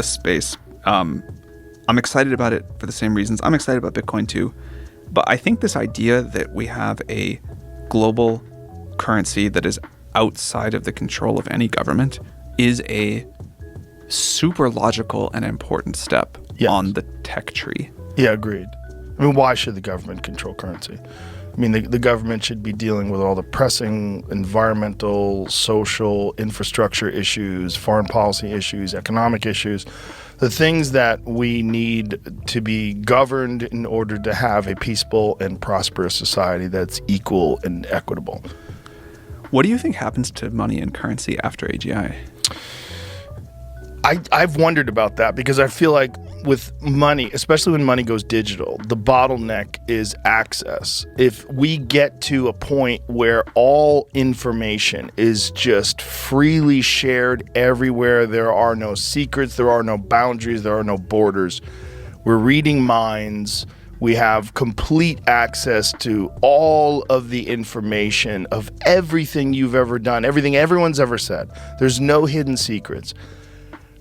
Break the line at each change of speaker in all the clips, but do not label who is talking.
this space. I'm excited about it for the same reasons. I'm excited about Bitcoin too. But I think this idea that we have a global currency that is outside of the control of any government is a super logical and important step on the tech tree.
Yeah, agreed. I mean, why should the government control currency? I mean, the government should be dealing with all the pressing environmental, social, infrastructure issues, foreign policy issues, economic issues, the things that we need to be governed in order to have a peaceful and prosperous society that's equal and equitable.
What do you think happens to money and currency after AGI?
I've wondered about that because I feel like with money, especially when money goes digital, the bottleneck is access. If we get to a point where all information is just freely shared everywhere, there are no secrets, there are no boundaries, there are no borders. We're reading minds. We have complete access to all of the information of everything you've ever done, everything everyone's ever said. There's no hidden secrets.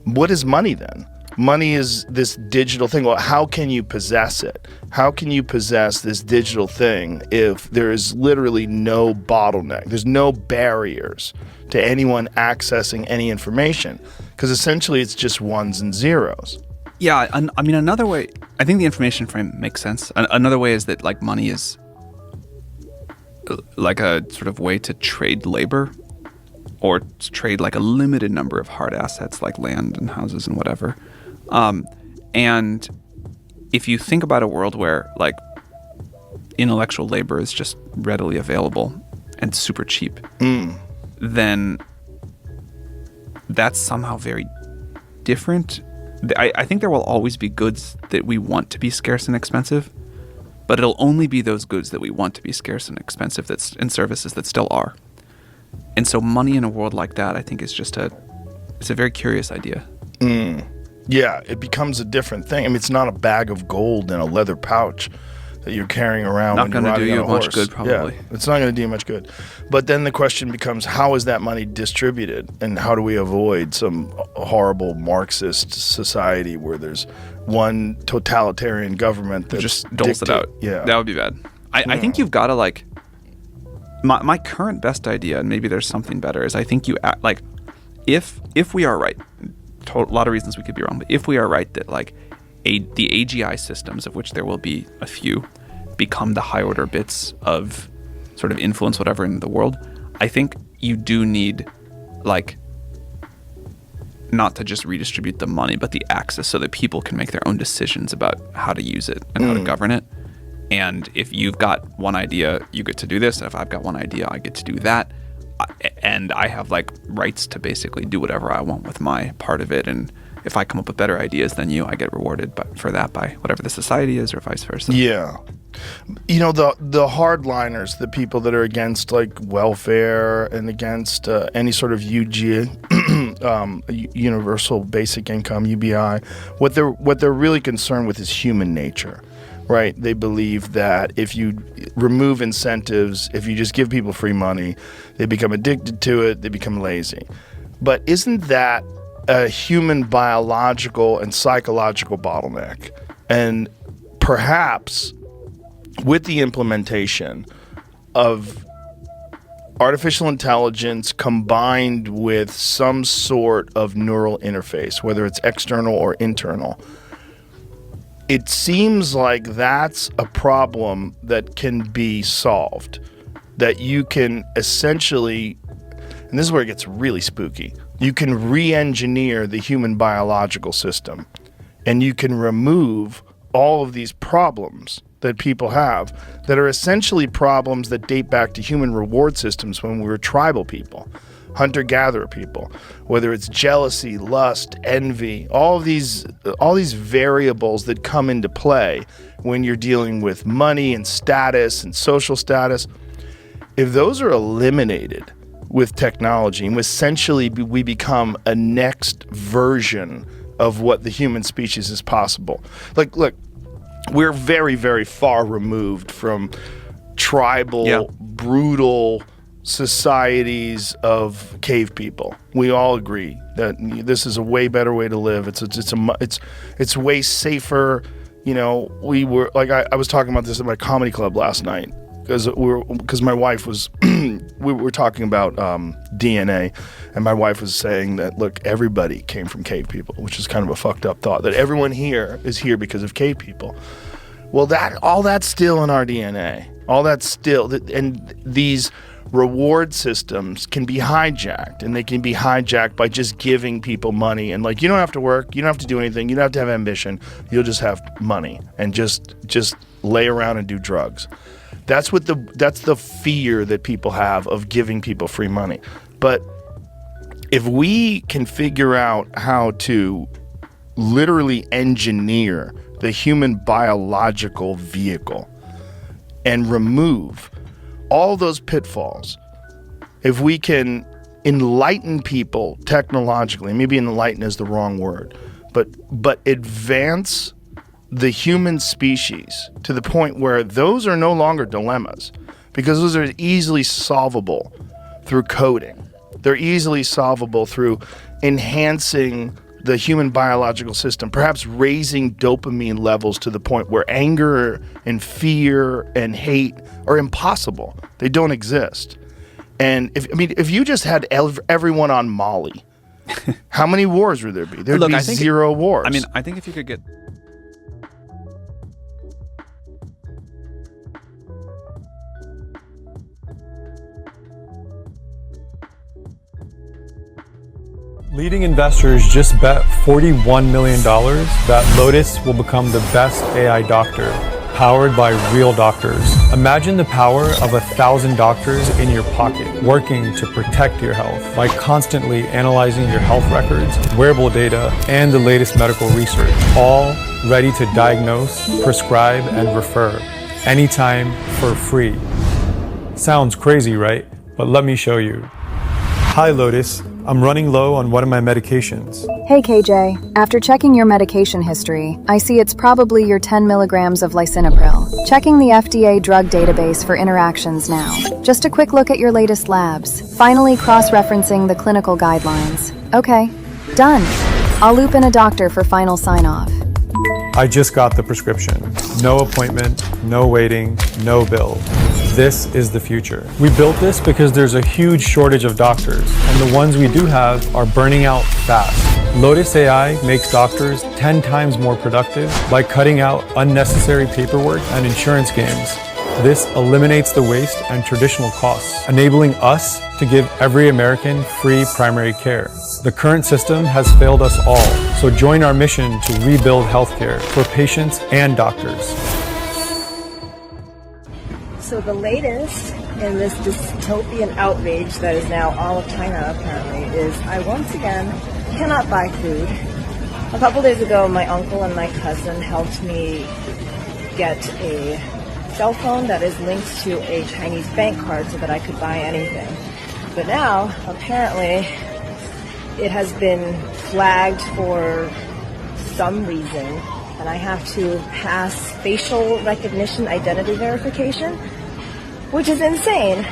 What is money then? Money is this digital thing. Well, how can you possess it? How can you possess this digital thing if there is literally no bottleneck? There's no barriers to anyone accessing any information because essentially it's just ones and zeros.
Yeah, I mean, another way, I think the information frame makes sense. Another way is that like money is like a sort of way to trade labor or to trade like a limited number of hard assets like land and houses and whatever. And if you think about a world where like intellectual labor is just readily available and super cheap, then that's somehow very different. I think there will always be goods that we want to be scarce and expensive, but it'll only be those goods that we want to be scarce and expensive and services that still are. And so money in a world like that, I think, is just it's a very curious idea.
Yeah, it becomes a different thing. I mean, it's not a bag of gold in a leather pouch that you're carrying around when you're riding on a horse. Not going to do you much good, probably. Yeah, it's not going to do you much good. But then the question becomes, how is that money distributed? And how do we avoid some horrible Marxist society where there's one totalitarian government that
just doles it out?
Yeah.
That would be bad. I think you've got to like... My current best idea, and maybe there's something better, is I think you act like if we are right, a lot of reasons we could be wrong, but if we are right that like the AGI systems, of which there will be a few, become the high order bits of sort of influence whatever in the world, I think you do need like not to just redistribute the money, but the access so that people can make their own decisions about how to use it and how to govern it. And if you've got one idea, you get to do this. And if I've got one idea, I get to do that. And I have like rights to basically do whatever I want with my part of it. And if I come up with better ideas than you, I get rewarded for that by whatever the society is or vice versa.
Yeah. You know, the hardliners, the people that are against like welfare and against any sort of UG, universal basic income, UBI, what they're really concerned with is human nature. Right? They believe that if you remove incentives, if you just give people free money, they become addicted to it, they become lazy. But isn't that a human biological and psychological bottleneck? And perhaps with the implementation of artificial intelligence combined with some sort of neural interface, whether it's external or internal, it seems like that's a problem that can be solved, that you can essentially, and this is where it gets really spooky, you can re-engineer the human biological system and you can remove all of these problems that people have that are essentially problems that date back to human reward systems when we were tribal people, hunter-gatherer people, whether it's jealousy, lust, envy, all these variables that come into play when you're dealing with money and status and social status. If those are eliminated with technology, and essentially we become a next version of what the human species is possible. Like, look, we're very, very far removed from tribal, brutal, societies of cave people. We all agree that this is a way better way to live. It's way safer. You know, we were like I was talking about this at my comedy club last night because my wife was we were talking about DNA, and my wife was saying that, look, everybody came from cave people, which is kind of a fucked up thought, that everyone here is here because of cave people. Well, all that's still in our DNA. All that's still, and these reward systems can be hijacked, and they can be hijacked by just giving people money. And like, you don't have to work, you don't have to do anything, you don't have to have ambition, you'll just have money and just lay around and do drugs. That's the fear that people have of giving people free money. But if we can figure out how to literally engineer the human biological vehicle and remove all those pitfalls, if we can enlighten people technologically, maybe enlighten is the wrong word, but advance the human species to the point where those are no longer dilemmas, because those are easily solvable through coding. They're easily solvable through enhancing the human biological system, perhaps raising dopamine levels to the point where anger and fear and hate are impossible. They don't exist. And if you just had everyone on Molly, how many wars would there be? There'd be zero wars.
I mean, I think if you could get...
Leading investors just bet $41 million that Lotus will become the best AI doctor, powered by real doctors. Imagine the power of 1,000 doctors in your pocket, working to protect your health by constantly analyzing your health records, wearable data, and the latest medical research, all ready to diagnose, prescribe, and refer anytime for free. Sounds crazy, right? But let me show you. Hi, Lotus. I'm running low on one of my medications.
Hey KJ, after checking your medication history, I see it's probably your 10 milligrams of lisinopril. Checking the FDA drug database for interactions now. Just a quick look at your latest labs. Finally cross-referencing the clinical guidelines. Okay, done. I'll loop in a doctor for final sign-off.
I just got the prescription. No appointment, no waiting, no bill. This is the future. We built this because there's a huge shortage of doctors, and the ones we do have are burning out fast. Lotus AI makes doctors 10 times more productive by cutting out unnecessary paperwork and insurance games. This eliminates the waste and traditional costs, enabling us to give every American free primary care. The current system has failed us all, so join our mission to rebuild healthcare for patients and doctors.
So the latest in this dystopian outrage that is now all of China, apparently, is I once again cannot buy food. A couple days ago, my uncle and my cousin helped me get a cell phone that is linked to a Chinese bank card so that I could buy anything. But now, apparently, it has been flagged for some reason, and I have to pass facial recognition identity verification, which is insane,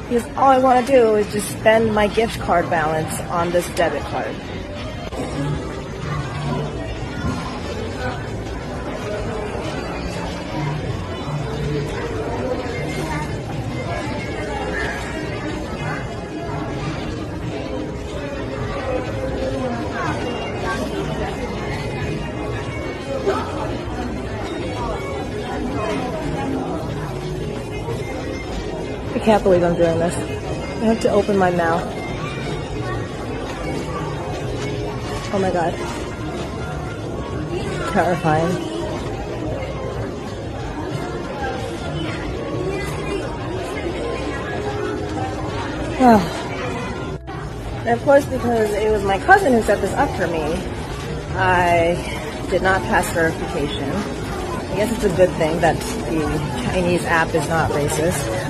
because all I want to do is just spend my gift card balance on this debit card. I can't believe I'm doing this. I have to open my mouth. Oh my god. Terrifying. Oh. And of course, because it was my cousin who set this up for me, I did not pass verification. I guess it's a good thing that the Chinese app is not racist.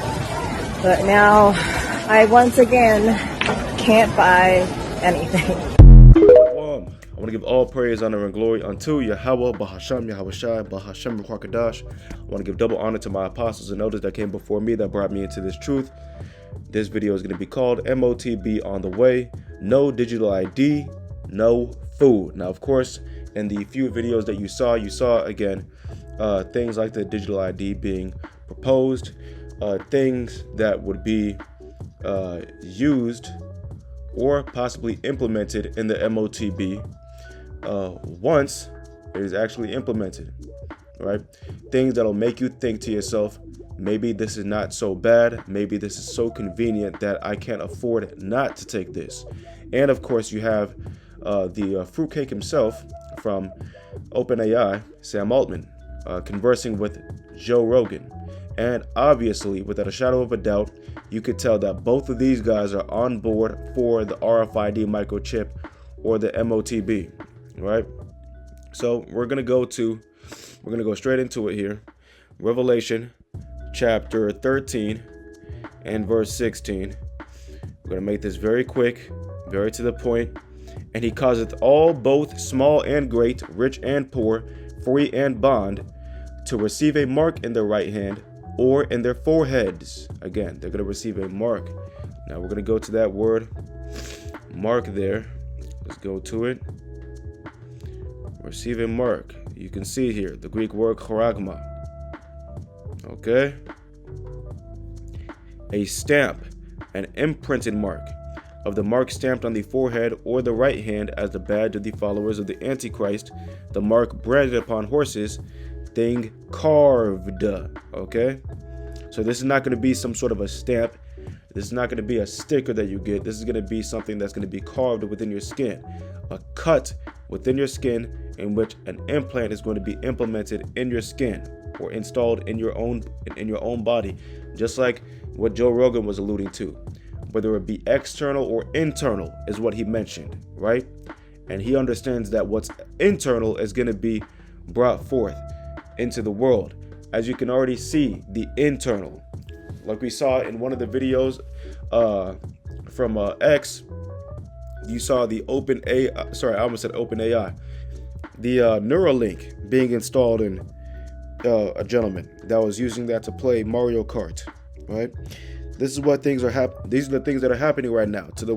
But now, I once again can't buy anything.
I want to give all praise, honor, and glory unto Yahweh, Bahasham, Yahweh Shai, Bahasham, Ruach I want to give double honor to my apostles and elders that came before me, that brought me into this truth. This video is going to be called MOTB on the way. No digital ID, no food. Now, of course, in the few videos that you saw again, things like the digital ID being proposed, things that would be used or possibly implemented in the MOTB once it is actually implemented, right? Things that'll make you think to yourself, maybe this is not so bad. Maybe this is so convenient that I can't afford not to take this. And of course, you have the fruitcake himself from OpenAI, Sam Altman, conversing with Joe Rogan. And obviously, without a shadow of a doubt, you could tell that both of these guys are on board for the RFID microchip or the MOTB, right? So we're gonna go straight into it here. Revelation chapter 13 and verse 16. We're gonna make this very quick, very to the point. And he causeth all, both small and great, rich and poor, free and bond, to receive a mark in their right hand or in their foreheads. Again, they're going to receive a mark. Now we're going to go to that word mark there. Let's go to it. Receive a mark. You can see here the Greek word charagma. Okay. A stamp, an imprinted mark, of the mark stamped on the forehead or the right hand as the badge of the followers of the Antichrist, the mark branded upon horses, thing carved. Okay, so this is not going to be some sort of a stamp. This is not going to be a sticker that you get. This is going to be something that's going to be carved within your skin, a cut within your skin in which an implant is going to be implemented in your skin or installed in your own body, just like what Joe Rogan was alluding to. Whether it be external or internal is what he mentioned, right? And he understands that what's internal is going to be brought forth into the world. As you can already see, the internal, like we saw in one of the videos from X, you saw the OpenAI, the Neuralink being installed in a gentleman that was using that to play Mario Kart, right? This is what things are These are the things that are happening right now, to the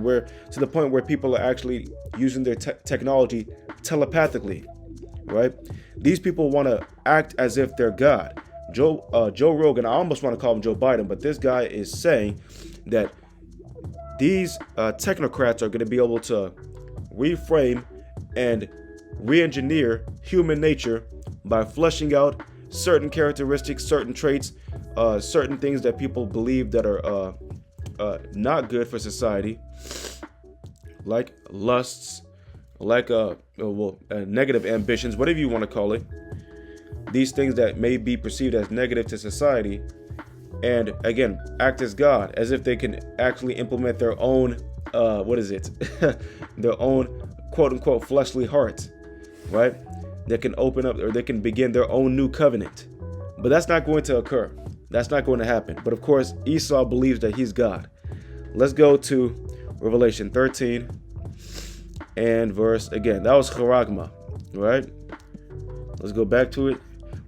point where people are actually using their technology telepathically, right? These people want to act as if they're God. Joe Rogan, I almost want to call him Joe Biden, but this guy is saying that these technocrats are going to be able to reframe and re-engineer human nature by fleshing out certain characteristics, certain traits, certain things that people believe that are not good for society, like lusts, like negative ambitions, whatever you want to call it. These things that may be perceived as negative to society, and again, act as God, as if they can actually implement their own, their own quote unquote fleshly heart, right? That can open up, or they can begin their own new covenant. But that's not going to occur. That's not going to happen. But of course, Esau believes that he's God. Let's go to Revelation 13 and verse, again, that was charagma, right? Let's go back to it.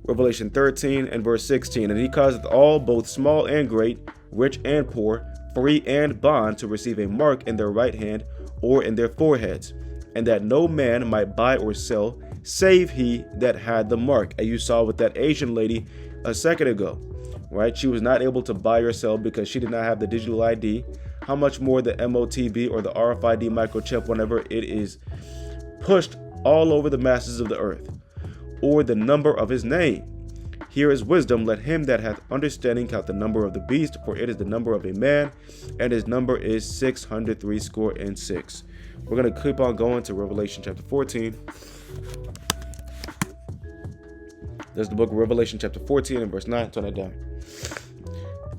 Revelation 13 and verse 16. And he causeth all, both small and great, rich and poor, free and bond, to receive a mark in their right hand or in their foreheads, and that no man might buy or sell, save he that had the mark. As you saw with that Asian lady a second ago, right? She was not able to buy or sell because she did not have the digital ID. How much more the MOTB or the RFID microchip whenever it is pushed all over the masses of the earth, or the number of his name. Here is wisdom. Let him that hath understanding count the number of the beast, for it is the number of a man, and his number is 666. We're going to keep on going to Revelation chapter 14. There's the book of Revelation chapter 14 and verse 9. Turn it down.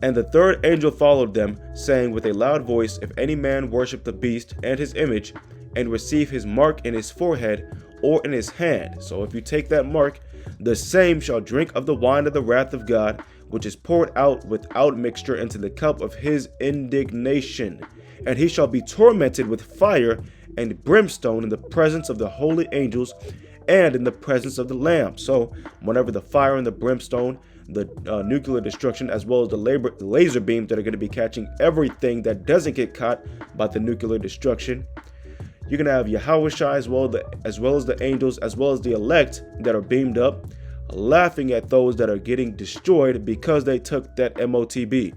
And the third angel followed them, saying with a loud voice, if any man worship the beast and his image, and receive his mark in his forehead or in his hand. So if you take that mark, the same shall drink of the wine of the wrath of God, which is poured out without mixture into the cup of his indignation. And he shall be tormented with fire and brimstone in the presence of the holy angels and in the presence of the Lamb. So whenever the fire and the brimstone, the nuclear destruction, as well as the laser beams that are going to be catching everything that doesn't get caught by the nuclear destruction. You're going to have Yahushua as well as the angels, as well as the elect that are beamed up, laughing at those that are getting destroyed because they took that Motb.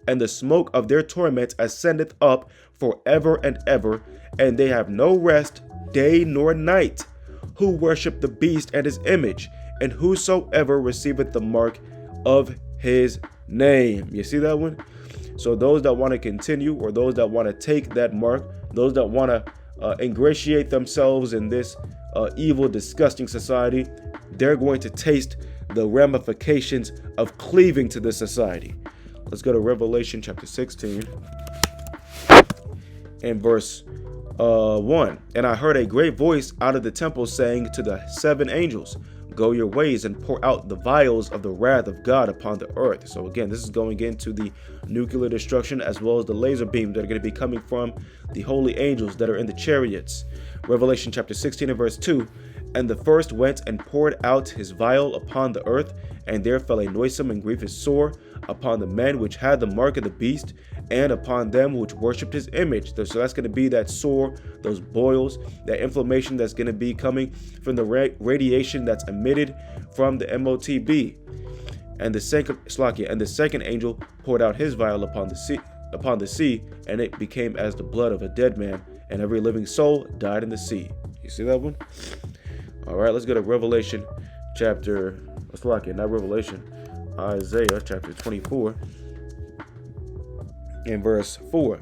And the smoke of their torment ascendeth up forever and ever, and they have no rest day nor night, who worship the beast and his image, and whosoever receiveth the mark of his name. You see that one? So those that want to continue, or those that want to take that mark, those that want to ingratiate themselves in this evil, disgusting society, they're going to taste the ramifications of cleaving to this society. Let's go to Revelation chapter 16 and verse 1. And I heard a great voice out of the temple saying to the 7 angels, go your ways and pour out the vials of the wrath of God upon the earth. So again, this is going into the nuclear destruction, as well as the laser beams that are going to be coming from the holy angels that are in the chariots. Revelation chapter 16 and verse 2. And the first went and poured out his vial upon the earth, and there fell a noisome and grievous sore upon the men which had the mark of the beast, and upon them which worshipped his image. So that's going to be that sore, those boils, that inflammation that's going to be coming from the radiation that's emitted from the Motb. And the second angel poured out his vial upon the sea, and it became as the blood of a dead man, and every living soul died in the sea. You see that one? All right, let's go to Revelation chapter, Isaiah chapter 24 in verse 4.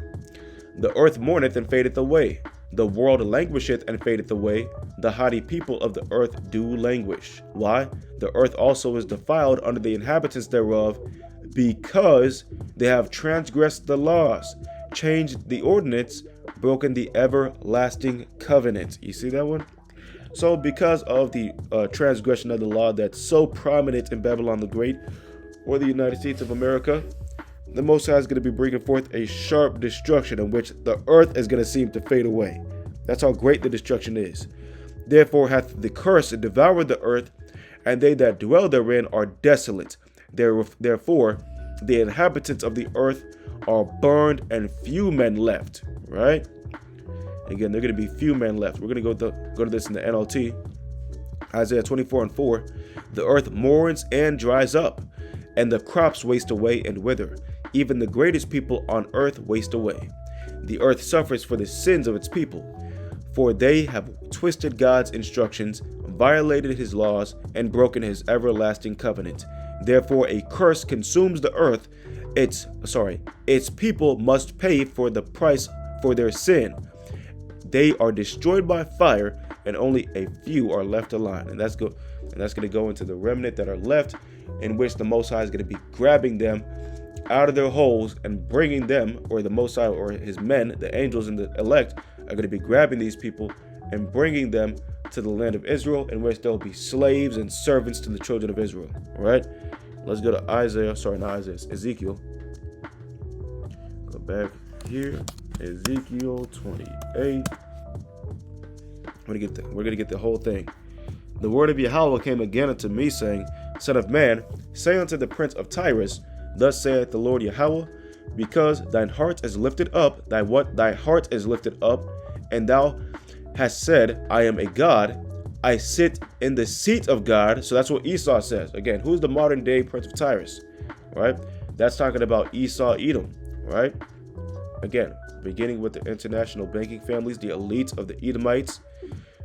The earth mourneth and fadeth away. The world languisheth and fadeth away. The haughty people of the earth do languish. Why? The earth also is defiled under the inhabitants thereof, because they have transgressed the laws, changed the ordinance, broken the everlasting covenant. You see that one? So because of the transgression of the law that's so prominent in Babylon the Great, or the United States of America, the Most High is going to be bringing forth a sharp destruction in which the earth is going to seem to fade away. That's how great the destruction is. Therefore hath the curse devoured the earth, and they that dwell therein are desolate. Therefore the inhabitants of the earth are burned, and few men left. Right? Again, there are going to be few men left. We're going to go to this in the NLT. Isaiah 24 and 4. The earth mourns and dries up, and the crops waste away and wither. Even the greatest people on earth waste away. The earth suffers for the sins of its people, for they have twisted God's instructions, violated his laws, and broken his everlasting covenant. Therefore a curse consumes the earth. Its people must pay for the price for their sin. They are destroyed by fire, and only a few are left alive. And that's going to go into the remnant that are left, in which the Most High is going to be grabbing them out of their holes and bringing them, or the Most High or his men, the angels and the elect, are going to be grabbing these people and bringing them to the land of Israel, in which they'll be slaves and servants to the children of Israel. All right, let's go to Ezekiel. Go back here, Ezekiel 28. We're gonna get the whole thing. The word of Yahweh came again unto me, saying, Son of man, say unto the prince of Tyrus, Thus saith the Lord Yahweh, because thine heart is lifted up, thy heart is lifted up, and thou hast said, I am a God, I sit in the seat of God. So that's what Esau says. Again, who's the modern day prince of Tyrus? Right? That's talking about Esau, Edom. Right? Again, beginning with the international banking families, the elites of the Edomites,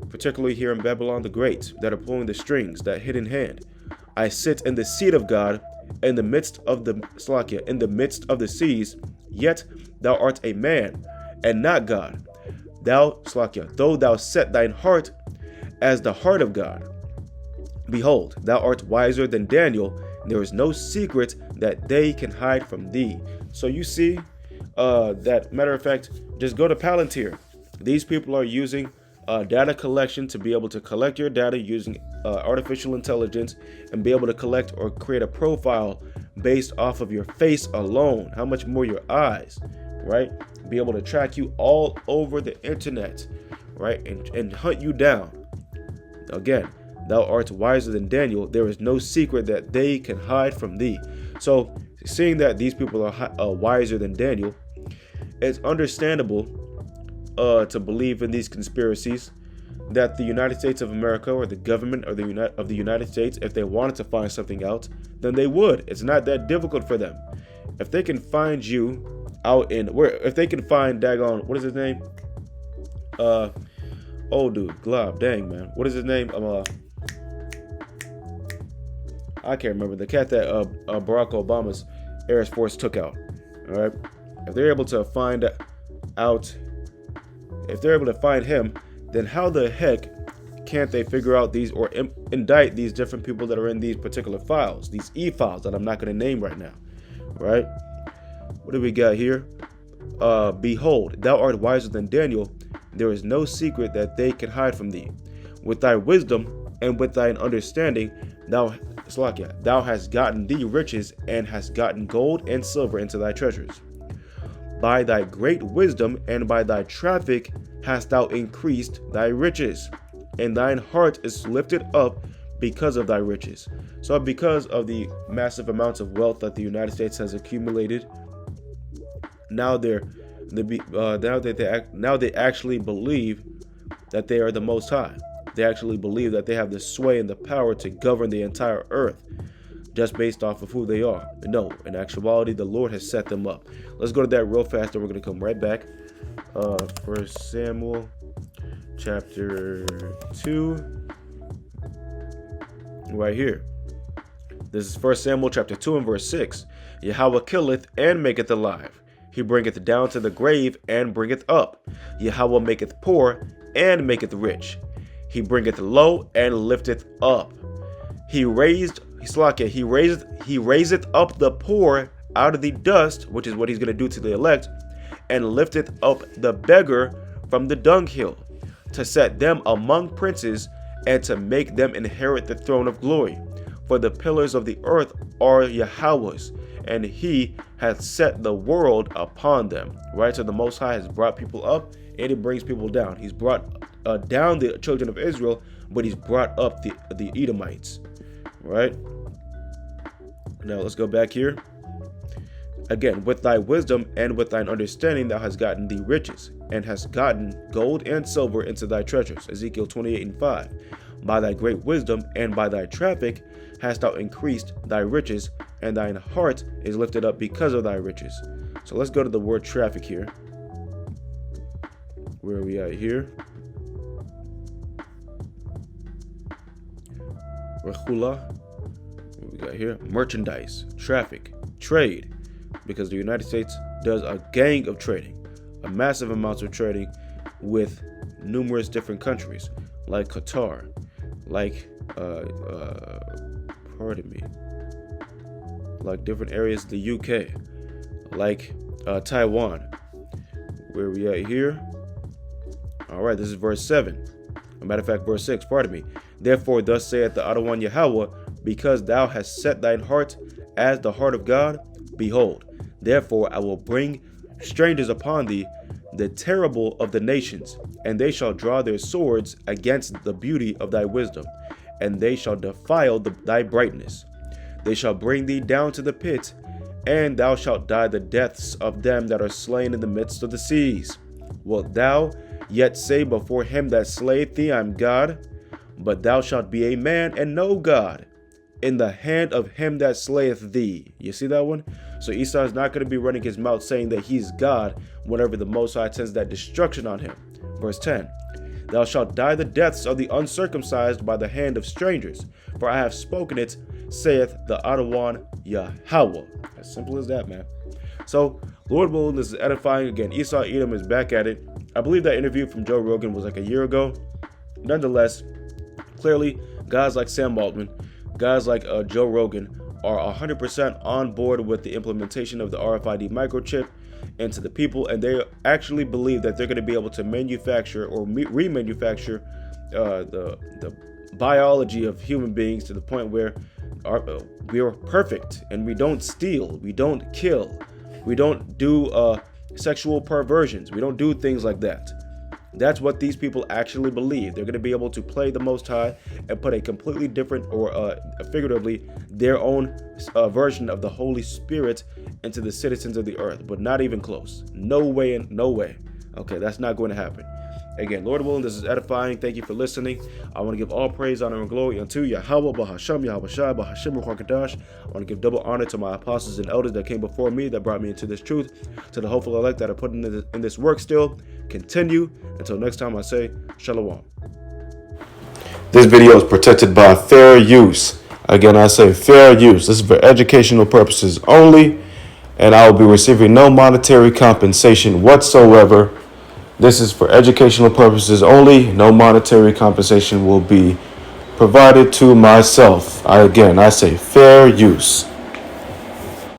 particularly here in Babylon the Great, that are pulling the strings, that hidden hand. I sit in the seat of God, in the midst of the seas, yet thou art a man, and not God. Though thou set thine heart as the heart of God. Behold, thou art wiser than Daniel, and there is no secret that they can hide from thee. So you see, that matter of fact, just go to Palantir. These people are using data collection to be able to collect your data using artificial intelligence, and be able to collect or create a profile based off of your face alone. How much more your eyes, right? Be able to track you all over the internet, right? And hunt you down. Again, thou art wiser than Daniel. There is no secret that they can hide from thee. So, seeing that these people are wiser than Daniel, it's understandable to believe in these conspiracies that the United States of America, or the government of the United States, if they wanted to find something out, then they would. It's not that difficult for them. If they can find you out in if they can find daggone, what is his name? Old dude, Glob, dang man, what is his name? I can't remember, the cat that Barack Obama's Air Force took out. All right, if they're able to find out, if they're able to find him, then how the heck can't they figure out these or indict these different people that are in these particular files, these e-files that I'm not going to name right now, right? What do we got here? Behold, thou art wiser than Daniel. There is no secret that they can hide from thee. With thy wisdom and with thine understanding, thou hast gotten thee riches, and hast gotten gold and silver into thy treasures. By thy great wisdom and by thy traffic hast thou increased thy riches, and thine heart is lifted up because of thy riches. So because of the massive amounts of wealth that the United States has accumulated, now they actually believe that they are the Most High. They actually believe that they have the sway and the power to govern the entire earth, just based off of who they are. No, in actuality, the Lord has set them up. Let's go to that real fast, and we're going to come right back. 1 Samuel chapter 2, right here. This is 1 Samuel chapter 2 and verse 6. Yahweh killeth and maketh alive. He bringeth down to the grave and bringeth up. Yahweh maketh poor and maketh rich. He bringeth low and lifteth up. He raiseth up the poor out of the dust, which is what he's going to do to the elect, and lifteth up the beggar from the dunghill, to set them among princes, and to make them inherit the throne of glory. For the pillars of the earth are Yahweh's, and he hath set the world upon them. Right? So the Most High has brought people up, and he brings people down. He's brought down the children of Israel, but he's brought up the Edomites. Right? Now let's go back here. Again, with thy wisdom and with thine understanding thou hast gotten thee riches, and hast gotten gold and silver into thy treasures. Ezekiel 28 and 5. By thy great wisdom and by thy traffic hast thou increased thy riches, and thine heart is lifted up because of thy riches. So let's go to the word traffic here. Where are we at here? Rechula. What we got here? Merchandise, traffic, trade. Because the United States does a gang of trading, a massive amounts of trading with numerous different countries, like Qatar, like like different areas of the UK, like Taiwan. Where we at here? All right, this is verse 7. A matter of fact, verse 6, pardon me. Therefore, thus saith the Adonai Yahweh, because thou hast set thine heart as the heart of God, behold, therefore I will bring strangers upon thee, the terrible of the nations, and they shall draw their swords against the beauty of thy wisdom, and they shall defile thy brightness. They shall bring thee down to the pit, and thou shalt die the deaths of them that are slain in the midst of the seas. Wilt thou yet say before him that slayeth thee, I am God? But thou shalt be a man and no God in the hand of him that slayeth thee. You see that one? So Esau is not going to be running his mouth saying that he's God whenever the Most High sends that destruction on him. Verse 10. Thou shalt die the deaths of the uncircumcised by the hand of strangers, for I have spoken it, saith the Adonai Yahweh. As simple as that, man. So, Lord willing, this is edifying. Again, Esau Edom is back at it. I believe that interview from Joe Rogan was like a year ago. Nonetheless, clearly, guys like Sam Altman, guys like Joe Rogan are 100% on board with the implementation of the RFID microchip into the people, and they actually believe that they're going to be able to manufacture or remanufacture the biology of human beings to the point where we are perfect and we don't steal, we don't kill, we don't do sexual perversions, we don't do things like that. That's what these people actually believe. They're going to be able to play the Most High and put a completely different, or figuratively, their own version of the Holy Spirit into the citizens of the earth, but not even close. No way and no way. Okay, that's not going to happen. Again, Lord willing, this is edifying. Thank you for listening. I want to give all praise, honor, and glory unto Yahweh, Bahasham, Yahweh Shai, Bahashim, Ruach. I want to give double honor to my apostles and elders that came before me, that brought me into this truth, to the hopeful elect that are put in this work still. Continue. Until next time, I say, Shalom. This video is protected by fair use. Again, I say fair use. This is for educational purposes only, and I will be receiving no monetary compensation whatsoever. This is for educational purposes only. No monetary compensation will be provided to myself. I say fair use.